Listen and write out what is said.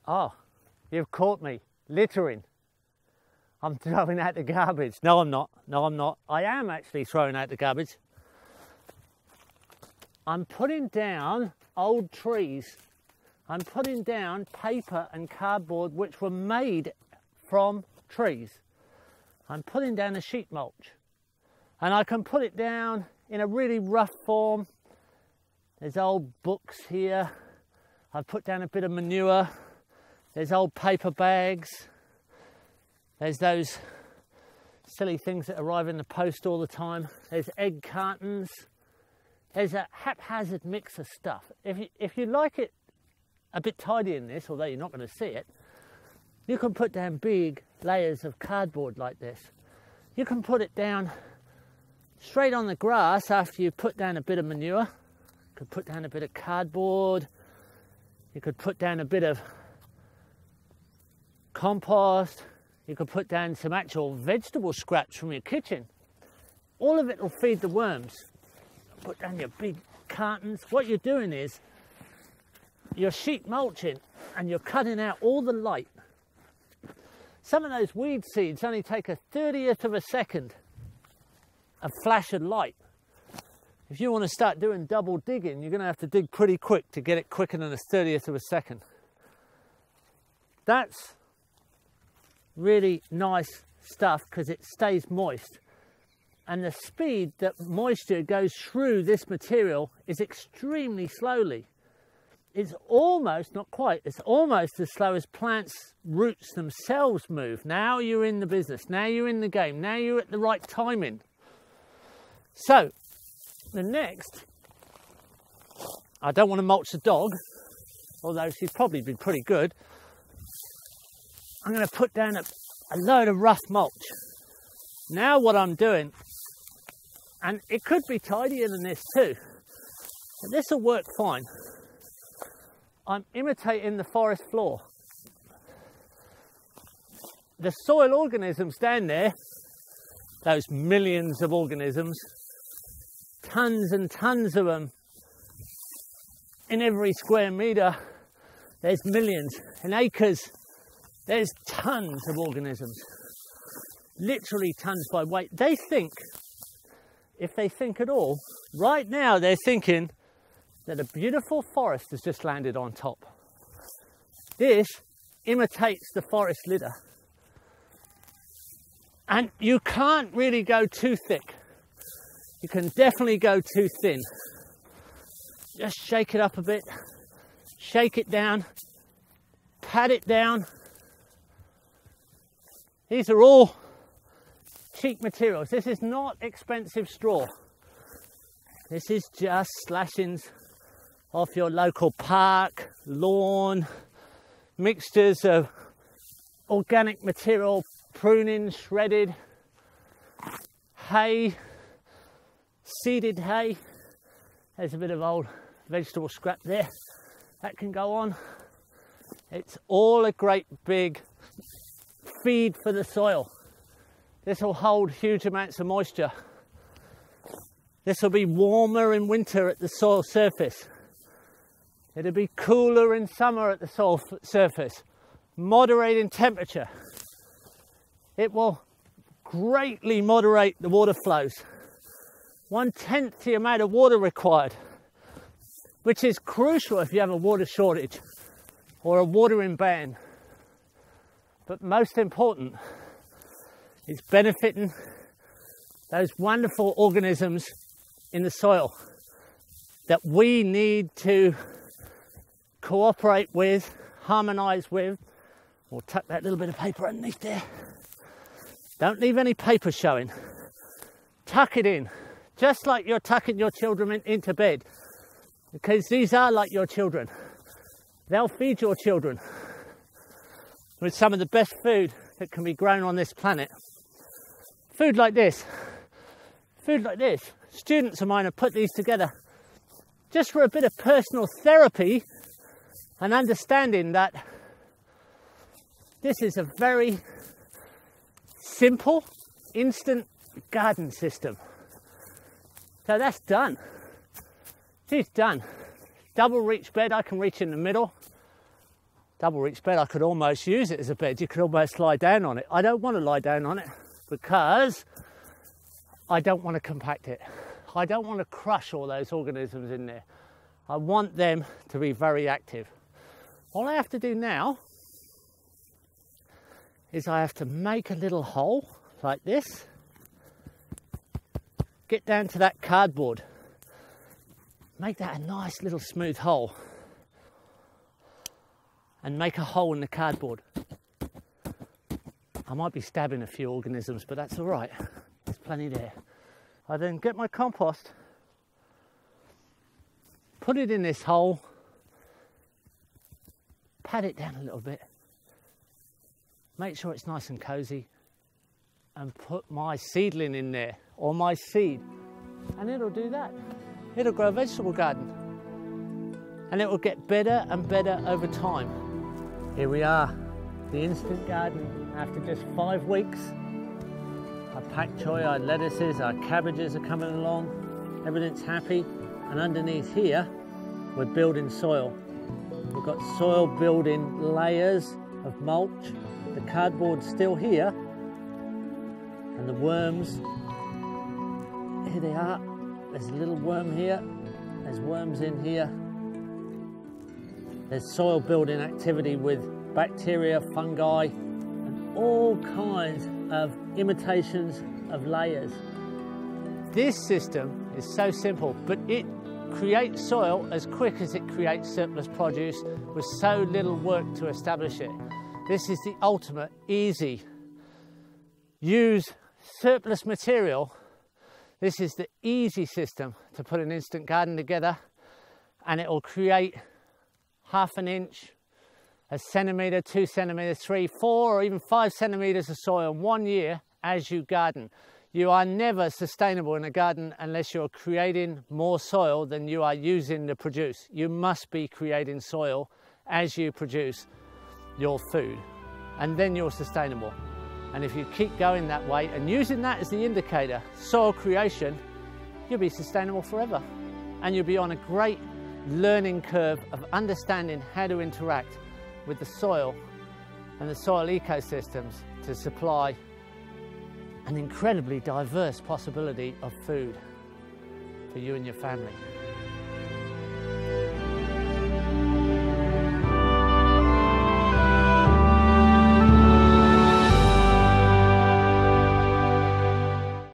Oh, you've caught me littering. I'm throwing out the garbage. No, I'm not. No, I'm not. I am actually throwing out the garbage. I'm putting down old trees. I'm putting down paper and cardboard which were made from trees. I'm putting down a sheet mulch. And I can put it down in a really rough form. There's old books here. I've put down a bit of manure. There's old paper bags. There's those silly things that arrive in the post all the time. There's egg cartons. There's a haphazard mix of stuff. If you like it a bit tidy in this, although you're not going to see it, you can put down big layers of cardboard like this. You can put it down straight on the grass after you put down a bit of manure. You could put down a bit of cardboard. You could put down a bit of compost. You could put down some actual vegetable scraps from your kitchen. All of it will feed the worms. Put down your big cartons. What you're doing is you're sheet mulching and you're cutting out all the light. Some of those weed seeds only take a 30th of a second of flash of light. If you want to start doing double digging, you're going to have to dig pretty quick to get it quicker than a 30th of a second. That's really nice stuff because it stays moist. And the speed that moisture goes through this material is extremely slowly. It's almost, not quite, it's almost as slow as plants' roots themselves move. Now you're in the business, now you're in the game, now you're at the right timing. So, the next, I don't want to mulch the dog, although she's probably been pretty good. I'm going to put down a load of rough mulch. Now what I'm doing, and it could be tidier than this too, but this will work fine. I'm imitating the forest floor. The soil organisms down there, those millions of organisms, tons and tons of them in every square metre, there's millions. In acres, there's tons of organisms, literally tons by weight. They think, if they think at all, right now they're thinking that a beautiful forest has just landed on top. This imitates the forest litter. And you can't really go too thick. You can definitely go too thin. Just shake it up a bit, shake it down, pat it down. These are all cheap materials. This is not expensive straw. This is just slashings off your local park, lawn, mixtures of organic material, pruning, shredded, hay, seeded hay. There's a bit of old vegetable scrap there. That can go on. It's all a great big feed for the soil. This will hold huge amounts of moisture. This will be warmer in winter at the soil surface. It'll be cooler in summer at the soil surface, moderate in temperature. It will greatly moderate the water flows. 1/10 the amount of water required, which is crucial if you have a water shortage or a watering ban. But most important, it's benefiting those wonderful organisms in the soil that we need to cooperate with, harmonise with. We'll tuck that little bit of paper underneath there. Don't leave any paper showing. Tuck it in, just like you're tucking your children into bed, because these are like your children. They'll feed your children with some of the best food that can be grown on this planet. Food like this. Food like this. Students of mine have put these together just for a bit of personal therapy and understanding that this is a very simple, instant garden system. So that's done. She's done. Double reach bed, I can reach in the middle. double reach bed, I could almost use it as a bed. You could almost lie down on it. I don't want to lie down on it because I don't want to compact it. I don't want to crush all those organisms in there. I want them to be very active. All I have to do now is I have to make a little hole like this, get down to that cardboard, make that a nice little smooth hole, and make a hole in the cardboard. I might be stabbing a few organisms, but that's all right. There's plenty there. I then get my compost, put it in this hole, pat it down a little bit, make sure it's nice and cozy, and put my seedling in there, or my seed, and it'll do that. It'll grow a vegetable garden, and it will get better and better over time. Here we are, the instant garden after just 5 weeks. Our pak choi, our lettuces, our cabbages are coming along, everything's happy, and underneath here we're building soil. We've got soil building layers of mulch, the cardboard's still here, and the worms, here they are. There's a little worm here, there's worms in here. There's soil building activity with bacteria, fungi, and all kinds of imitations of layers. This system is so simple, but it creates soil as quick as it creates surplus produce with so little work to establish it. This is the ultimate easy. Use surplus material. This is the easy system to put an instant garden together, and it will create 1/2 inch, 1 centimetre, 2 centimetres, 3, 4 or even 5 centimetres of soil in 1 year as you garden. You are never sustainable in a garden unless you're creating more soil than you are using to produce. You must be creating soil as you produce your food, and then you're sustainable. And if you keep going that way and using that as the indicator, soil creation, you'll be sustainable forever. And you'll be on a great learning curve of understanding how to interact with the soil and the soil ecosystems to supply an incredibly diverse possibility of food for you and your family.